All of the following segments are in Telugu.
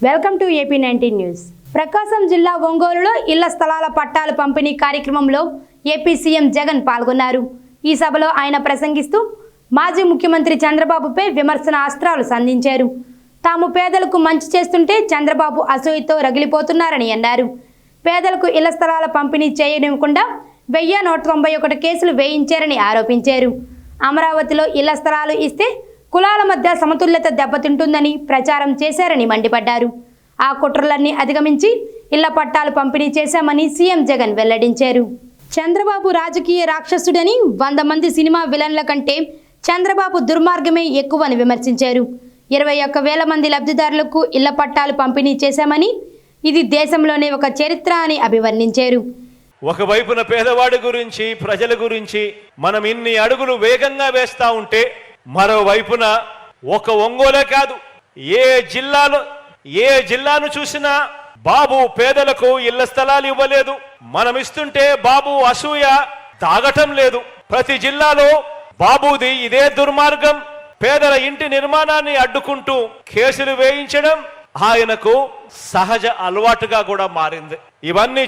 Welcome to AP19 news. ప్రకాశం జిల్లా ఒంగోలులో ఇళ్ల స్థలాల పట్టాలు పంపిణీ కార్యక్రమంలో ఏపీ సీఎం జగన్ పాల్గొన్నారు. ఈ సభలో ఆయన ప్రసంగిస్తూ మాజీ ముఖ్యమంత్రి చంద్రబాబుపై విమర్శన అస్త్రాలు సంధించారు. తాము పేదలకు మంచి చేస్తుంటే చంద్రబాబు అసూయతో రగిలిపోతున్నారని అన్నారు. పేదలకు ఇళ్ల స్థలాల పంపిణీ చేయనివ్వకుండా 1191 కేసులు వేయించారని ఆరోపించారు. అమరావతిలో ఇళ్ల స్థలాలు ఇస్తే కులాల మధ్య సమతుల్యత దెబ్బతింటుందని ప్రచారం చేశారని మండిపడ్డారు. ఆ కుట్రలన్నీ అధిగమించి ఇళ్ల పట్టాలు పంపిణీ చేశామని సీఎం జగన్ వెల్లడించారు. చంద్రబాబు రాజకీయ రాక్షసుడని 100 మంది సినిమా విలన్ల కంటే చంద్రబాబు దుర్మార్గమే ఎక్కువని విమర్శించారు. 21,000 మంది లబ్ధిదారులకు ఇళ్ల పట్టాలు పంపిణీ చేశామని, ఇది దేశంలోనే ఒక చరిత్ర అని అభివర్ణించారు. ఒకవైపున పేదవాడి గురించి, ప్రజల గురించి మనం ఇన్ని అడుగులు వేగంగా వేస్తా ఉంటే, మరోవైపున ఒక ఒంగోలే కాదు, ఏ జిల్లాను చూసినా బాబు పేదలకు ఇళ్ల స్థలాలు ఇవ్వలేదు, మనం ఇస్తుంటే బాబు అసూయ తాగటం లేదు. ప్రతి జిల్లాలో బాబుది ఇదే దుర్మార్గం. పేదల ఇంటి నిర్మాణాన్ని అడ్డుకుంటూ కేసులు వేయించడం ఆయనకు సహజ అలవాటుగా కూడా మారింది. ఇవన్నీ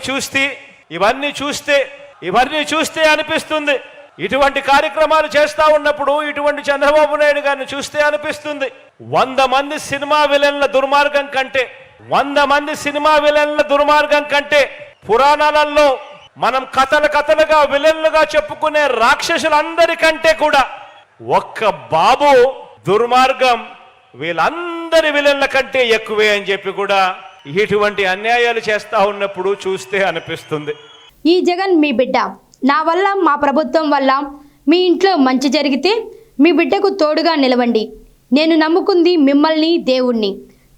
చూస్తే అనిపిస్తుంది, ఇటువంటి కార్యక్రమాలు చేస్తా ఉన్నప్పుడు ఇటువంటి చంద్రబాబు నాయుడు గారిని చూస్తే అనిపిస్తుంది, 100 మంది సినిమా విలన్ల దుర్మార్గం కంటే పురాణాలలో మనం కథలుగా విలన్లుగా చెప్పుకునే రాక్షసులందరికంటే కూడా ఒక్క బాబు దుర్మార్గం వీళ్ళందరి విలన్ల కంటే ఎక్కువే అని చెప్పి కూడా ఇటువంటి అన్యాయాలు చేస్తా ఉన్నప్పుడు చూస్తే అనిపిస్తుంది. ఈ జగన్ మీ బిడ్డ, నా వల్ల, మా ప్రభుత్వం వల్ల మీ ఇంట్లో మంచి జరిగితే మీ బిడ్డకు తోడుగా నిలవండి. నేను నమ్ముకుంది మిమ్మల్ని, దేవుణ్ణి.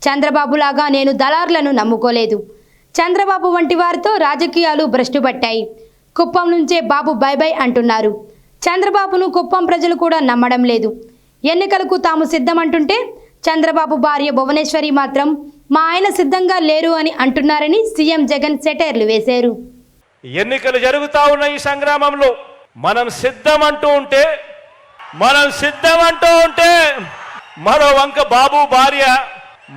చంద్రబాబులాగా నేను దళారులను నమ్ముకోలేదు. చంద్రబాబు వంటి వారితో రాజకీయాలు భ్రష్టు పట్టాయి. కుప్పం నుంచే బాబు బై బై అంటున్నారు. చంద్రబాబును కుప్పం ప్రజలు కూడా నమ్మడం లేదు. ఎన్నికలకు తాము సిద్ధమంటుంటే చంద్రబాబు భార్య భువనేశ్వరి మాత్రం మా ఆయన సిద్ధంగా లేరు అని అంటున్నారని సీఎం జగన్ సెటైర్లు వేశారు. ఎన్నికలు జరుగుతా ఉన్న ఈ సంగ్రామంలో మనం సిద్ధమంటూ ఉంటే మరో వంక బాబు భార్య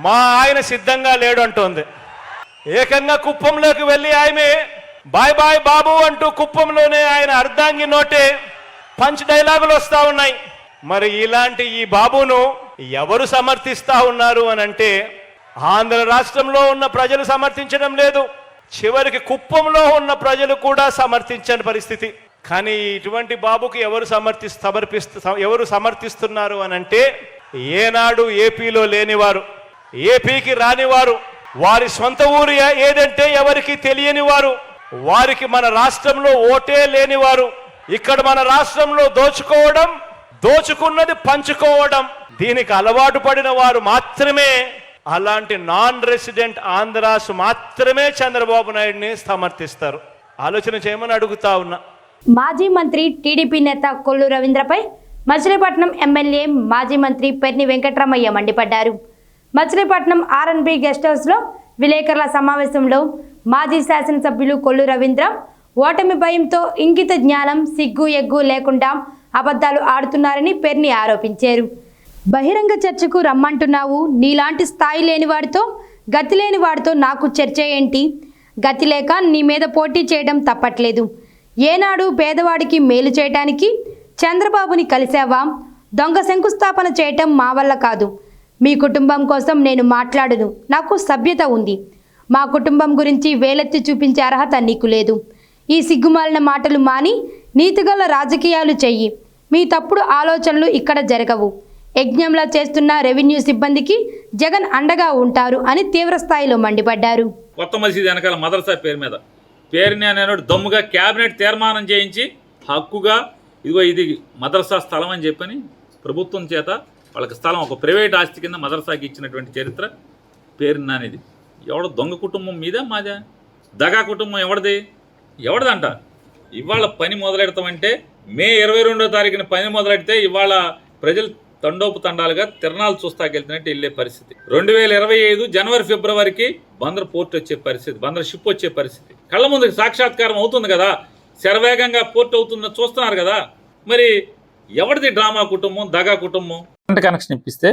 మా ఆయన సిద్ధంగా లేడు అంటోంది. ఏకంగా కుప్పంలోకి వెళ్ళి ఆమె బాయ్ బాయ్ బాబు అంటూ కుప్పంలోనే ఆయన అర్ధాంగి నోటే పంచ్ డైలాగులు వస్తా ఉన్నాయి. మరి ఇలాంటి ఈ బాబును ఎవరు సమర్థిస్తా ఉన్నారు అని అంటే ఆంధ్ర రాష్ట్రంలో ఉన్న ప్రజలు సమర్థించడం లేదు, చివరికి కుప్పంలో ఉన్న ప్రజలు కూడా సమర్థించని పరిస్థితి. కానీ ఇటువంటి బాబుకి ఎవరు సమర్థిస్తున్నారు అని అంటే ఏనాడు ఏపీలో లేనివారు, ఏపీకి రానివారు, వారి సొంత ఊరు ఏదంటే ఎవరికి తెలియని వారు, వారికి మన రాష్ట్రంలో ఓటే లేనివారు, ఇక్కడ మన రాష్ట్రంలో దోచుకున్నది పంచుకోవడం దీనికి అలవాటు పడిన వారు మాత్రమే, అలాంటి నాన్ రెసిడెంట్ ఆంధ్రాస్ మాత్రమే చంద్రబాబు నాయుడిని సమర్థిస్తారు. ఆలోచన చేయమని అడుగుతా ఉన్నా. మాజీ మంత్రి టీడీపీ నేత కొల్లు రవీంద్రపై మచిలీపట్నం ఎమ్మెల్యే మాజీ మంత్రి పెర్ని వెంకటరమయ్య మండిపడ్డారు. మచిలీపట్నం R&B గెస్ట్ హౌస్లో విలేకరుల సమావేశంలో మాజీ శాసనసభ్యులు కొల్లు రవీంద్ర ఓటమి భయంతో ఇంగిత జ్ఞానం, సిగ్గు ఎగ్గు లేకుండా అబద్ధాలు ఆడుతున్నారని పెర్ని ఆరోపించారు. బహిరంగ చర్చకు రమ్మంటున్నావు, నీలాంటి స్థాయి లేని వాడితో, గతి లేని వాడితో నాకు చర్చ ఏంటి? గతి లేక నీ మీద పోటీ చేయడం తప్పట్లేదు. ఏనాడు పేదవాడికి మేలు చేయటానికి చంద్రబాబుని కలిసావా? దొంగ శంకుస్థాపన చేయటం మా వల్ల కాదు. మీ కుటుంబం కోసం నేను మాట్లాడను, నాకు సభ్యత ఉంది. మా కుటుంబం గురించి వేలెత్తి చూపించే అర్హత నీకు లేదు. ఈ సిగ్గుమాలిన మాటలు మాని నీతిగల రాజకీయాలు చెయ్యి. మీ తప్పుడు ఆలోచనలు ఇక్కడ జరగవు. యజ్ఞంలా చేస్తున్న రెవెన్యూ సిబ్బందికి జగన్ అండగా ఉంటారు అని తీవ్ర స్థాయిలో మండిపడ్డారు. కొత్త మసీదు వెనకాల మదర్సా పేరు మీద పేరుని అనేవాడు దమ్ముగా క్యాబినెట్ తీర్మానం చేయించి హక్కుగా ఇదిగో ఇది మదర్సా స్థలం అని చెప్పని ప్రభుత్వం చేత వాళ్ళకి స్థలం ఒక ప్రైవేట్ ఆస్తి కింద మదర్సాకి ఇచ్చినటువంటి చరిత్ర పేరుని అనేది. ఎవడో దొంగ కుటుంబం మీద మాదా? దగా కుటుంబం ఎవరిదంట? ఇవాళ పని మొదలెడతామంటే మే 22వ తారీఖున పని మొదలెడితే ఇవాళ ప్రజలు తండోపతండాలుగా తిరణాలు చూస్తాకెళ్తున్నట్టు వెళ్ళే పరిస్థితి. 2025 జనవరి ఫిబ్రవరికి బందర్ పోర్ట్ వచ్చే పరిస్థితి, బందర్ షిప్ వచ్చే పరిస్థితి కళ్ళ ముందు సాక్షాత్కారం అవుతుంది కదా. శరవేగంగా పోర్ట్ అవుతుందని చూస్తున్నారు కదా. మరి ఎవరిది డ్రామా కుటుంబం, దగా కుటుంబం? కనెక్షన్ ఇప్పిస్తే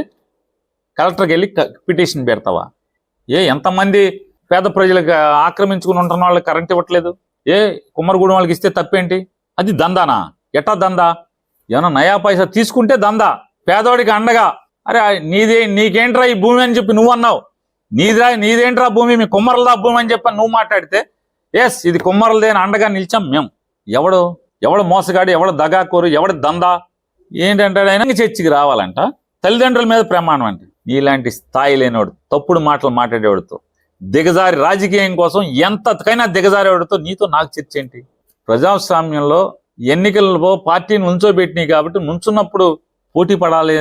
కలెక్టర్కి వెళ్ళి పిటిషన్ పెడతావా? ఎంతమంది పేద ప్రజలకు ఆక్రమించుకుని ఉంటున్న వాళ్ళకి కరెంట్ ఇవ్వట్లేదు? కుమ్మరిగూడెం వాళ్ళకి ఇస్తే తప్పేంటి? అది దందానా? ఎట్టా దందా? ఏమన్నా నయా పైసా తీసుకుంటే దందా. పేదవాడికి అండగా, అరే నీకేంట్రా ఈ భూమి అని చెప్పి నువ్వు అన్నావు, నీదేంట్రా భూమి, మీ కుమ్మరలదా భూమి అని చెప్పి నువ్వు మాట్లాడితే ఇది కుమ్మరలదే అని అండగా నిలిచాం మేము. ఎవడు మోసగాడు, ఎవడు దగాకోరు, ఎవడు దందా ఏంటంటే ఆయన చర్చికి రావాలంట, తల్లిదండ్రుల మీద ప్రమాణం అంటే. నీలాంటి స్థాయి లేనివాడు, తప్పుడు మాటలు మాట్లాడేవాడితో, దిగజారి రాజకీయం కోసం ఎంతకైనా దిగజారేవాడితో నీతో నాకు చర్చ ఏంటి? ప్రజాస్వామ్యంలో ఎన్నికల్లో పార్టీని నుంచోబెట్టినాయి కాబట్టి నుంచున్నప్పుడు పోటీ పడాలి,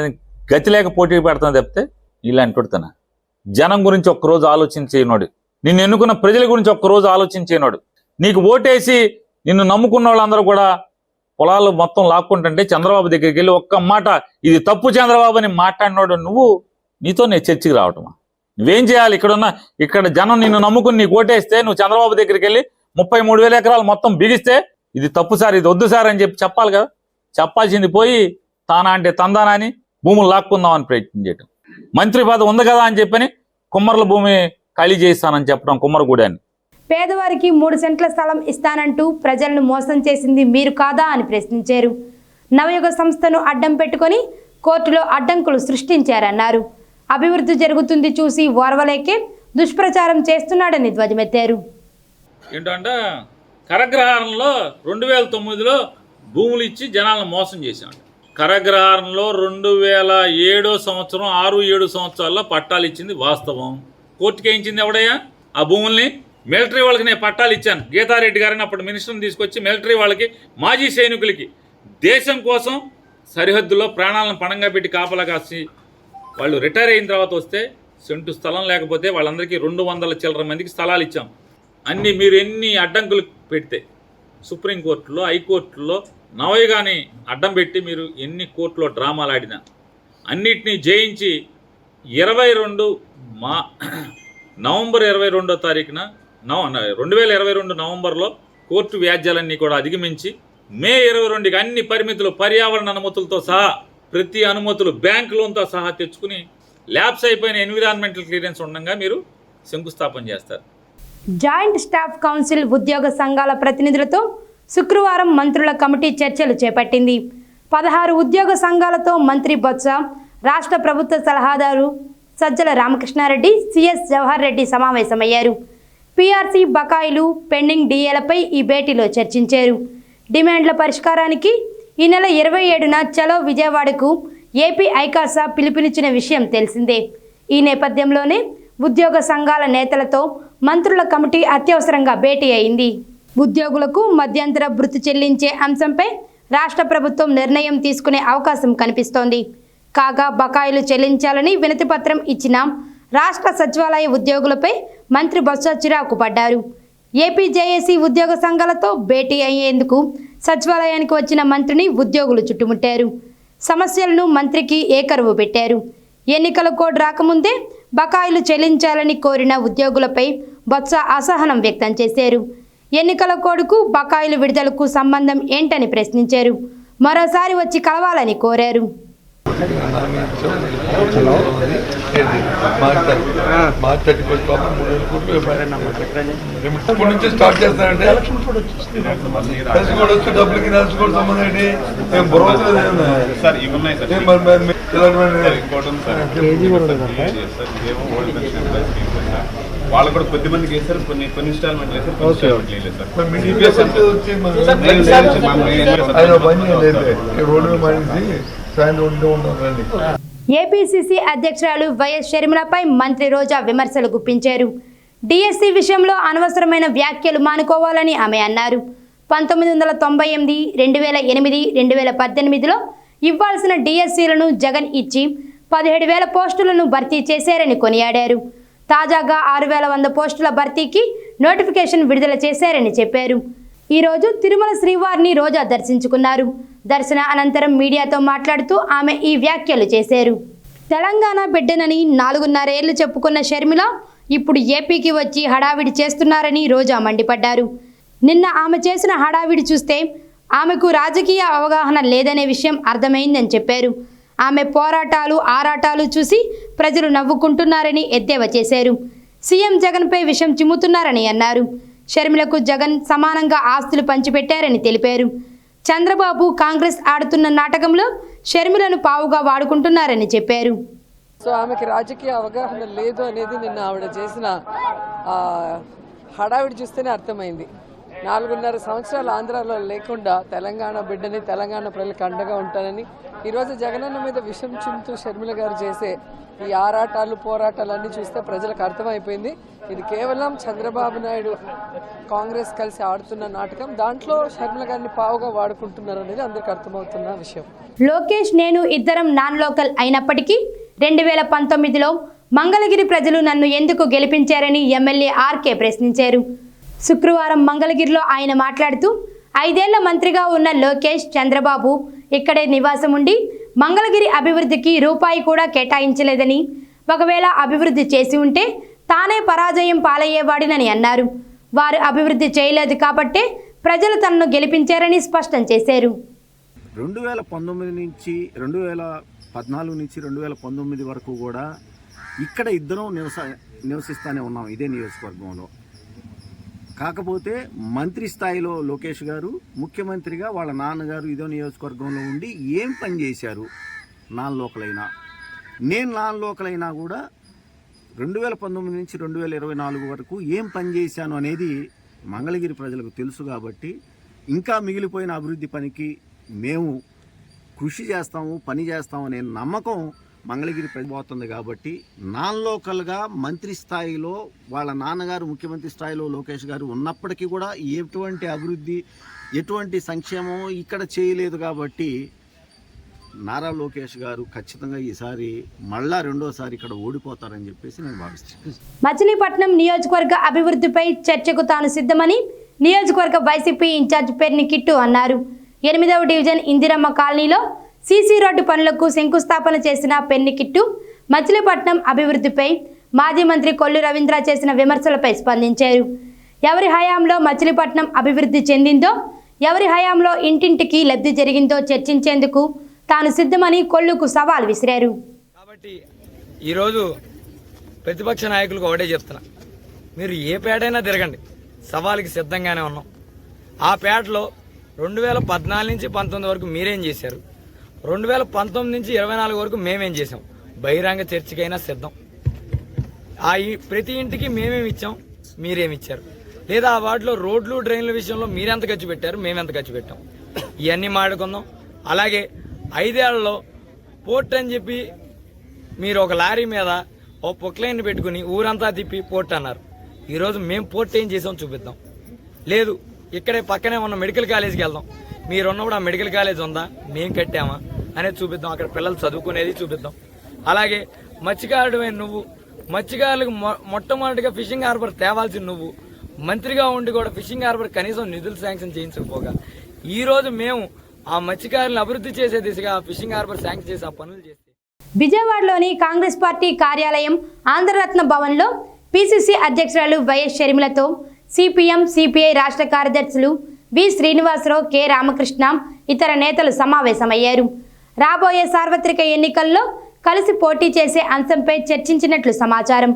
గతి లేక పోటీ పెడతాను తప్పితే ఇలాంటి పెడతాను. జనం గురించి ఒక్కరోజు ఆలోచించేయనోడు, నిన్ను ఎన్నుకున్న ప్రజల గురించి ఒక్కరోజు ఆలోచించేయనోడు, నీకు ఓటేసి నిన్ను నమ్ముకున్న వాళ్ళందరూ కూడా పొలాలు మొత్తం లాక్కుంటుంటే చంద్రబాబు దగ్గరికి వెళ్ళి ఒక్క మాట ఇది తప్పు చంద్రబాబు అని మాట్లాడినోడు నువ్వు, నీతో నేను చర్చకి రావటమా? నువ్వేం చేయాలి? ఇక్కడ జనం నిన్ను నమ్ముకుని నీకు ఓటేస్తే నువ్వు చంద్రబాబు దగ్గరికి వెళ్ళి 33,000 ఎకరాలు మొత్తం బిగిస్తే ఇది తప్పు సార్, ఇది వద్దు సార్ అని చెప్పి చెప్పాలి కదా. చెప్పాల్సింది పోయి తానా అంటే తందానా అని భూములు లాక్కుందామని ప్రయత్నం చేయటం. మంత్రి పదవి ఉంది కదా అని చెప్పని కుమ్మర్ల భూమి ఖాళీ చేస్తానని చెప్పడం కుమ్మరగూడాన్ని. పేదవారికి 3 సెంట్ల స్థలం ఇస్తానంటూ ప్రజలను మోసం చేసింది మీరు కాదా అని ప్రశ్నించారు. నవయుగ సంస్థను అడ్డం పెట్టుకొని కోర్టులో అడ్డంకులు సృష్టించారన్నారు. అభివృద్ధి జరుగుతుంది చూసి ఓర్వలేకే దుష్ప్రచారం చేస్తున్నాడని ధ్వజమెత్తారు. ఏంటంటే కరగ్రహారంలో 2009లో భూములు ఇచ్చి జనాలను మోసం చేశాడు. కరగ్రహారంలో 2007 సంవత్సరం 6-7 సంవత్సరాల్లో పట్టాలు ఇచ్చింది వాస్తవం. కోర్టుకి వేయించింది ఎవడయ్యా? ఆ భూముల్ని మిలిటరీ వాళ్ళకి నేను పట్టాలు ఇచ్చాను. గీతారెడ్డి గారిని అప్పుడు మినిస్టర్ని తీసుకొచ్చి మిలిటరీ వాళ్ళకి, మాజీ సైనికులకి, దేశం కోసం సరిహద్దులో ప్రాణాలను పణంగా పెట్టి కాపలా కాసి వాళ్ళు రిటైర్ అయిన తర్వాత వస్తే సెంటు స్థలం లేకపోతే వాళ్ళందరికీ 200 చిల్లర మందికి స్థలాలు ఇచ్చాం. మీరు ఎన్ని అడ్డంకులు పెడితే సుప్రీంకోర్టులో, హైకోర్టులో నవయుగాన్ని అడ్డం పెట్టి మీరు ఎన్ని కోర్టులో డ్రామాలు ఆడినా అన్నిటినీ జయించి నవంబర్ 22వ తారీఖున 2022 నవంబర్లో కోర్టు వ్యాజ్యాలన్నీ కూడా అధిగమించి మే 22కి అన్ని పరిమితులు, పర్యావరణ అనుమతులతో సహా ప్రతి అనుమతులు, బ్యాంక్ లోన్తో సహా తెచ్చుకుని ల్యాబ్స్ అయిపోయిన ఎన్విరాన్మెంటల్ క్లియరెన్స్ ఉండగా మీరు శంకుస్థాపన చేస్తారు. జాయింట్ స్టాఫ్ కౌన్సిల్ ఉద్యోగ సంఘాల ప్రతినిధులతో శుక్రవారం మంత్రుల కమిటీ చర్చలు చేపట్టింది. 16 ఉద్యోగ సంఘాలతో మంత్రి బొత్స, రాష్ట్ర ప్రభుత్వ సలహాదారు సజ్జల రామకృష్ణారెడ్డి, సిఎస్ జవహర్ రెడ్డి సమావేశమయ్యారు. పీఆర్సీ బకాయిలు, పెండింగ్ డిఏలపై ఈ భేటీలో చర్చించారు. డిమాండ్ల పరిష్కారానికి ఈ నెల 27న చలో విజయవాడకు ఏపీ ఐకాసా పిలుపునిచ్చిన విషయం తెలిసిందే. ఈ నేపథ్యంలోనే ఉద్యోగ సంఘాల నేతలతో మంత్రుల కమిటీ అత్యవసరంగా భేటీ అయింది. ఉద్యోగులకు మధ్యంతర భృతి చెల్లించే అంశంపై రాష్ట్ర ప్రభుత్వం నిర్ణయం తీసుకునే అవకాశం కనిపిస్తోంది. కాగా బకాయిలు చెల్లించాలని వినతిపత్రం ఇచ్చిన రాష్ట్ర సచివాలయ ఉద్యోగులపై మంత్రి బొత్స చిరాకు పడ్డారు. ఏపీ జేఏసీ ఉద్యోగ సంఘాలతో భేటీ అయ్యేందుకు సచివాలయానికి వచ్చిన మంత్రిని ఉద్యోగులు చుట్టుముట్టారు. సమస్యలను మంత్రికి ఏకరువు పెట్టారు. ఎన్నికల కోడ్ రాకముందే బకాయిలు చెల్లించాలని కోరిన ఉద్యోగులపై బొత్స అసహనం వ్యక్తం చేశారు. ఎన్నికల కోడ్కు బకాయిలు విడుదలకు సంబంధం ఏంటని ప్రశ్నించారు. మరోసారి వచ్చి కలవాలని కోరారు. స్టార్ట్ చేస్తారంటే డబ్బులకి సంబంధం ఏంటి? వాళ్ళు కూడా కొద్ది మందికి వేస్తారు, కొన్ని ఇన్స్టాల్మెంట్ వేస్తారు. ఏపీసీసీ అధ్యక్షురాలు వైఎస్ షర్మిలపై మంత్రి రోజా విమర్శలు గుప్పించారు. డిఎస్సి విషయంలో అనవసరమైన వ్యాఖ్యలు మానుకోవాలని ఆమె అన్నారు. 1998, 2008, 2018లో ఇవ్వాల్సిన డిఎస్సీలను జగన్ ఇచ్చి 17,000 పోస్టులను భర్తీ చేశారని కొనియాడారు. తాజాగా 6,100 పోస్టుల భర్తీకి నోటిఫికేషన్ విడుదల చేశారని చెప్పారు. ఈరోజు తిరుమల శ్రీవారిని రోజా దర్శించుకున్నారు. దర్శన అనంతరం మీడియాతో మాట్లాడుతూ ఆమె ఈ వ్యాఖ్యలు చేశారు. తెలంగాణ బిడ్డనని 4.5 ఏళ్లు చెప్పుకున్న షర్మిల ఇప్పుడు ఏపీకి వచ్చి హడావిడి చేస్తున్నారని రోజా మండిపడ్డారు. నిన్న ఆమె చేసిన హడావిడి చూస్తే ఆమెకు రాజకీయ అవగాహన లేదనే విషయం అర్థమైందని చెప్పారు. ఆమె పోరాటాలు, ఆరాటాలు చూసి ప్రజలు నవ్వుకుంటున్నారని ఎద్దేవా చేశారు. సీఎం జగన్పై విషం చిమ్ముతున్నారని అన్నారు. షర్మిలకు జగన్ సమానంగా ఆస్తులు పంచిపెట్టారని తెలిపారు. చంద్రబాబు కాంగ్రెస్ ఆడుతున్న నాటకంలో షర్మిలను పావుగా వాడుకుంటున్నారని చెప్పారు. సో ఆమెకి రాజకీయ అవగాహన లేదు అనేది నిన్న ఆవిడ చేసిన హడావిడి చూస్తేనే అర్థమైంది. 4.5 సంవత్సరాలు ఆంధ్రాలో లేకుండా తెలంగాణ బిడ్డని, తెలంగాణ ప్రజలకు అండగా ఉంటానని ఈరోజు జగనన్న మీద విషం చింతూ షర్మిల గారు చేసే ఈ ఆరాటాలు, పోరాటాలన్నీ చూస్తే ప్రజలకు అర్థమైపోయింది. ఇది కేవలం చంద్రబాబు నాయుడు కాంగ్రెస్ కలిసి ఆడుతున్న నాటకం. దాంట్లో షర్మిల గారిని పావుగా వాడుకుంటున్నారు అనేది అందరికీ అర్థమవుతున్న విషయం. లోకేష్ నేను ఇద్దరం నాన్ లోకల్ అయినప్పటికీ 2019లో మంగళగిరి ప్రజలు నన్ను ఎందుకు గెలిపించారని ఎమ్మెల్యే ఆర్కే ప్రశ్నించారు. శుక్రవారం మంగళగిరిలో ఆయన మాట్లాడుతూ 5 ఏళ్ల మంత్రిగా ఉన్న లోకేష్ చంద్రబాబు ఇక్కడే నివాసం ఉండి మంగళగిరి అభివృద్ధికి రూపాయి కూడా కేటాయించలేదని, ఒకవేళ అభివృద్ధి చేసి ఉంటే తానే పరాజయం పాలయ్యేవాడినని అన్నారు. వారు అభివృద్ధి చేయలేదు కాబట్టే ప్రజలు తనను గెలిపించారని స్పష్టం చేశారు. 2019 నుంచి 2014 నుంచి 2019 వరకు కూడా ఇక్కడ ఇద్దరం నివసిస్తూనే ఉన్నాం ఇదే నియోజకవర్గంలో. కాకపోతే మంత్రి స్థాయిలో లోకేష్ గారు, ముఖ్యమంత్రిగా వాళ్ళ నాన్నగారు ఇదే నియోజకవర్గంలో ఉండి ఏం పని చేశారు నాన్ లోకల్ అయినా. నేను నాన్ లోకల్ అయినా కూడా 2019 నుంచి 2024 వరకు ఏం పని చేశాను అనేది మంగళగిరి ప్రజలకు తెలుసు. కాబట్టి ఇంకా మిగిలిపోయిన అభివృద్ధి పనికి మేము కృషి చేస్తాము, పని చేస్తాము అనే నమ్మకం మంగళగిరి ప్రజపోతుంది. కాబట్టి నాన్ లోకల్గా మంత్రి స్థాయిలో వాళ్ళ నాన్నగారు ముఖ్యమంత్రి స్థాయిలో లోకేష్ గారు ఉన్నప్పటికీ కూడా ఎటువంటి అభివృద్ధి, ఎటువంటి సంక్షేమం ఇక్కడ చేయలేదు. కాబట్టి నారా లోకేష్ గారు ఖచ్చితంగా ఈసారి మళ్ళా రెండోసారి ఇక్కడ ఓడిపోతారని చెప్పేసి నేను భావిస్తున్నాను. మచిలీపట్నం నియోజకవర్గ అభివృద్ధిపై చర్చకు తాను సిద్ధమని నియోజకవర్గ వైసీపీ ఇన్ఛార్జ్ పెర్ని కిట్టు అన్నారు. 8వ డివిజన్ ఇందిరమ్మ కాలనీలో సీసీ రోడ్డు పనులకు శంకుస్థాపన చేసిన పెర్ని కిట్టు మచిలీపట్నం అభివృద్ధిపై మాజీ మంత్రి కొల్లు రవీంద్ర చేసిన విమర్శలపై స్పందించారు. ఎవరి హయాంలో మచిలీపట్నం అభివృద్ధి చెందిందో, ఎవరి హయాంలో ఇంటింటికి లబ్ధి జరిగిందో చర్చించేందుకు తాను సిద్ధమని కొల్లుకు సవాల్ విసిరారు. కాబట్టి ఈరోజు ప్రతిపక్ష నాయకులకు ఒకటే చెప్తున్నా, మీరు ఏ పేటైనా తిరగండి, సవాల్కి సిద్ధంగానే ఉన్నాం. ఆ పేటలో 2014 నుంచి 19 వరకు మీరేం చేశారు, 2019 నుంచి 24 వరకు మేమేం చేసాం, బహిరంగ చర్చకైనా సిద్ధం. ప్రతి ఇంటికి మేమేమి ఇచ్చాం, మీరేమిచ్చారు, లేదా ఆ వాటిలో రోడ్లు డ్రైన్ల విషయంలో మీరెంత ఖర్చు పెట్టారు, మేమెంత ఖర్చు పెట్టాం, ఇవన్నీ మాట్లాడుకుందాం. అలాగే 5 ఏళ్లలో పోర్ట్ అని చెప్పి మీరు ఒక లారీ మీద ఓ పొక్లైన్ పెట్టుకుని ఊరంతా తిప్పి పోర్ట్ అన్నారు. ఈరోజు మేము పోర్ట్ ఏం చేసాం చూపిద్దాం. లేదు ఇక్కడే పక్కనే ఉన్న మెడికల్ కాలేజీకి వెళ్దాం, మీరున్నప్పుడు ఆ మెడికల్ కాలేజ్ ఉందా, మేము కట్టామా అనేది చూపిద్దాం. అక్కడ పిల్లలు చదువుకునేది చూపిద్దాం. అలాగే మత్స్యకారుడమైన నువ్వు, మత్స్యకారులకు మొట్టమొదటిగా ఫిషింగ్ హార్బర్ తేవాల్సిన నువ్వు, మంత్రిగా ఉండి కూడా ఫిషింగ్ హార్బర్ కనీసం నిధులు శాంక్షన్ చేయించకపోగా ఈరోజు మేము ఆ మత్స్యకారులను అభివృద్ధి చేసే దిశగా ఫిషింగ్ హార్బర్ శాంక్షన్ చేసి ఆ పనులు చేస్తే. విజయవాడలోని కాంగ్రెస్ పార్టీ కార్యాలయం ఆంధ్రరత్న భవన్లో పిసిసి అధ్యక్షురాలు వైఎస్ షర్మిలతో సిపిఎం సిపిఐ రాష్ట్ర కార్యదర్శులు వి శ్రీనివాసరావు, కె రామకృష్ణ ఇతర నేతలు సమావేశమయ్యారు. రాబోయే సార్వత్రిక ఎన్నికల్లో కలిసి పోటీ చేసే అంశంపై చర్చించినట్లు సమాచారం.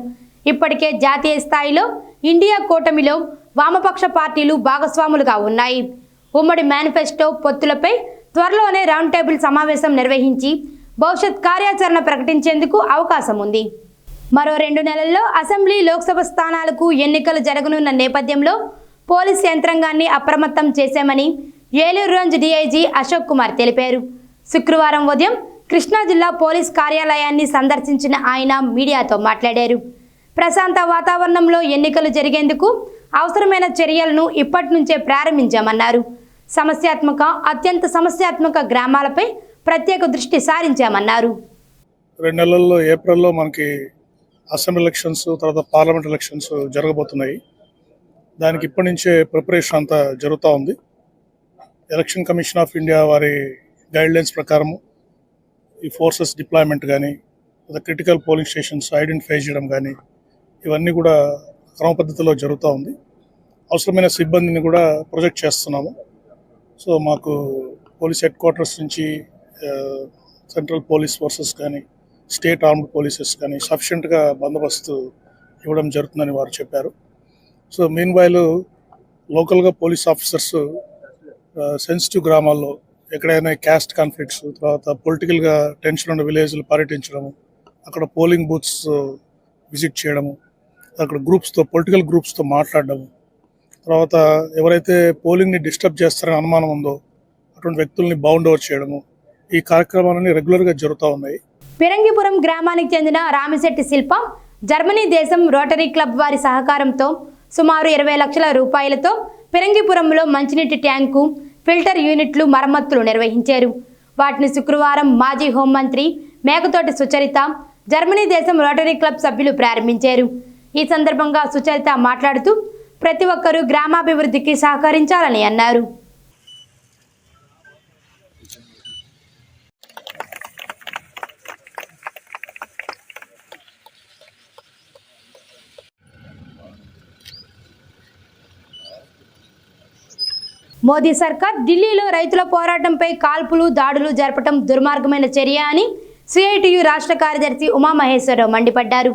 ఇప్పటికే జాతీయ స్థాయిలో ఇండియా కూటమిలో వామపక్ష పార్టీలు భాగస్వాములుగా ఉన్నాయి. ఉమ్మడి మేనిఫెస్టో పొత్తులపై త్వరలోనే రౌండ్ టేబుల్ సమావేశం నిర్వహించి భవిష్యత్ కార్యాచరణ ప్రకటించేందుకు అవకాశం ఉంది. మరో 2 నెలల్లో అసెంబ్లీ, లోక్సభ స్థానాలకు ఎన్నికలు జరగనున్న నేపథ్యంలో పోలీస్ యంత్రాంగాన్ని అప్రమత్తం చేశామని ఏలూరు రేంజ్ డీఐజీ అశోక్ కుమార్ తెలిపారు. శుక్రవారం ఉదయం కృష్ణా జిల్లా పోలీస్ కార్యాలయాన్ని సందర్శించిన ఆయన మీడియాతో మాట్లాడారు. ప్రశాంత వాతావరణంలో ఎన్నికలు జరిగేందుకు అవసరమైన చర్యలను ఇప్పటి నుంచే ప్రారంభించామన్నారు. అత్యంత సమస్యాత్మక గ్రామాలపై ప్రత్యేక దృష్టి సారించామన్నారు. 2 నెలల్లో ఏప్రిల్లో మనకి అసెంబ్లీ ఎలక్షన్స్, తర్వాత పార్లమెంట్ ఎలక్షన్స్ జరగబోతున్నాయి. దానికి ఇప్పటి నుంచే ప్రిపరేషన్ అంతా జరుగుతూ ఉంది. ఎలక్షన్ కమిషన్ ఆఫ్ ఇండియా వారి గైడ్లైన్స్ ప్రకారము ఈ ఫోర్సెస్ డిప్లాయ్మెంట్ కానీ, క్రిటికల్ పోలింగ్ స్టేషన్స్ ఐడెంటిఫై చేయడం కానీ, ఇవన్నీ కూడా క్రమ పద్ధతిలో జరుగుతూ ఉంది. అవసరమైన సిబ్బందిని కూడా ప్రొజెక్ట్ చేస్తున్నాము. సో మాకు పోలీస్ హెడ్ క్వార్టర్స్ నుంచి సెంట్రల్ పోలీస్ ఫోర్సెస్ కానీ, స్టేట్ ఆర్మ్డ్ పోలీసెస్ కానీ సఫిషియెంట్గా బందోబస్తు ఇవ్వడం జరుగుతుందని వారు చెప్పారు. సో మీన్ వైల్ లోకల్గా పోలీస్ ఆఫీసర్స్ సెన్సిటివ్ గ్రామాల్లో ఎక్కడైనా క్యాస్ట్ కాన్ఫ్లిక్ట్స్, తర్వాత పొలిటికల్గా టెన్షన్ ఉన్న విలేజ్లు పర్యటించడము, అక్కడ పోలింగ్ బూత్స్ విజిట్ చేయడము, అక్కడ పొలిటికల్ గ్రూప్స్తో మాట్లాడడము, తర్వాత ఎవరైతే పోలింగ్ని డిస్టర్బ్ చేస్తారని అనుమానం ఉందో అటువంటి వ్యక్తుల్ని బౌండ్ ఓవర్ చేయడము, ఈ కార్యక్రమాలన్నీ రెగ్యులర్గా జరుగుతూ ఉన్నాయి. పిరంగిపురం గ్రామానికి చెందిన రామిశెట్టి శిల్ప జర్మనీ దేశం రోటరీ క్లబ్ వారి సహకారంతో సుమారు 20 లక్షల రూపాయలతో పిరంగిపురంలో మంచినీటి ట్యాంకు, ఫిల్టర్ యూనిట్లు మరమ్మతులు నిర్వహించారు. వాటిని శుక్రవారం మాజీ హోంమంత్రి మేకతోటి సుచరిత, జర్మనీ దేశం రోటరీ క్లబ్ సభ్యులు ప్రారంభించారు. ఈ సందర్భంగా సుచరిత మాట్లాడుతూ ప్రతి ఒక్కరూ గ్రామాభివృద్ధికి సహకరించాలని అన్నారు. మోదీ సర్కార్ ఢిల్లీలో రైతుల పోరాటంపై కాల్పులు, దాడులు జరపడం దుర్మార్గమైన చర్య అని సిఐటియు రాష్ట్ర కార్యదర్శి ఉమామహేశ్వరరావు మండిపడ్డారు.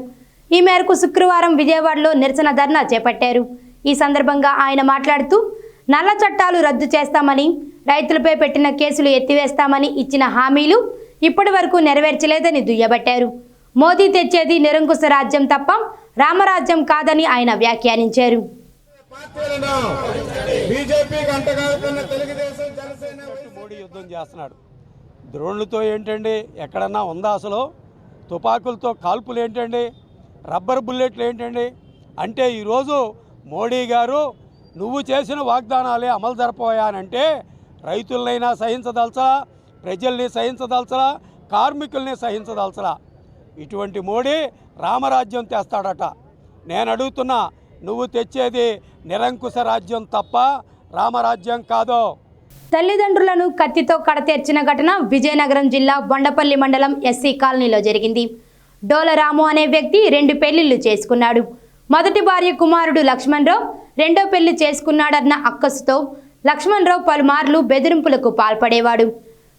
ఈ మేరకు శుక్రవారం విజయవాడలో నిరసన ధర్నా చేపట్టారు. ఈ సందర్భంగా ఆయన మాట్లాడుతూ నల్ల చట్టాలు రద్దు చేస్తామని, రైతులపై పెట్టిన కేసులు ఎత్తివేస్తామని ఇచ్చిన హామీలు ఇప్పటి వరకు నెరవేర్చలేదని దుయ్యబట్టారు. మోదీ తెచ్చేది నిరంకుశ రాజ్యం తప్ప రామరాజ్యం కాదని ఆయన వ్యాఖ్యానించారు. మోడీ యుద్ధం చేస్తున్నాడు. డ్రోన్లతో ఏంటండి, ఎక్కడన్నా ఉందా అసలు? తుపాకులతో కాల్పులు ఏంటండి, రబ్బర్ బుల్లెట్లు ఏంటండి? అంటే ఈరోజు మోడీ గారు నువ్వు చేసిన వాగ్దానాలే అమలు జరపబోయానంటే రైతులనైనా సహించదలచలా, ప్రజల్ని సహించదలచలా, కార్మికుల్ని సహించదలచలా. ఇటువంటి మోడీ రామరాజ్యం తెస్తాడట. నేను అడుగుతున్నా, నువ్వు తెచ్చేది నిరంకుశ రాజ్యం తప్ప రామరాజ్యం కాదు. తల్లిదండ్రులను కత్తితో కడతీర్చిన ఘటన విజయనగరం జిల్లా బొండపల్లి మండలం ఎస్సీ కాలనీలో జరిగింది. డోలరాము అనే వ్యక్తి 2 పెళ్లిళ్లు చేసుకున్నాడు. మొదటి భార్య కుమారుడు లక్ష్మణరావు రెండో పెళ్లి చేసుకున్నాడన్న అక్కసుతో లక్ష్మణరావు పలుమార్లు బెదిరింపులకు పాల్పడేవాడు.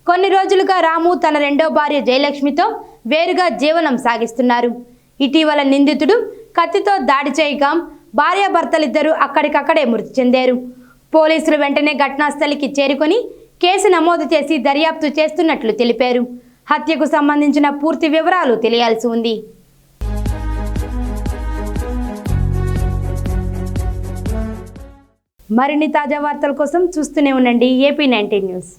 కొన్ని రోజులుగా రాము తన రెండో భార్య జయలక్ష్మితో వేరుగా జీవనం సాగిస్తున్నారు. ఇటీవల నిందితుడు కత్తితో దాడి చేయగా భార్యాభర్తలిద్దరూ అక్కడికక్కడే మృతి చెందారు. పోలీసులు వెంటనే ఘటనాస్థలికి చేరుకొని కేసు నమోదు చేసి దర్యాప్తు చేస్తున్నట్లు తెలిపారు. హత్యకు సంబంధించిన పూర్తి వివరాలు తెలియాల్సి ఉంది. మరిన్ని తాజా వార్తల కోసం చూస్తూనే ఉండండి AP19 న్యూస్.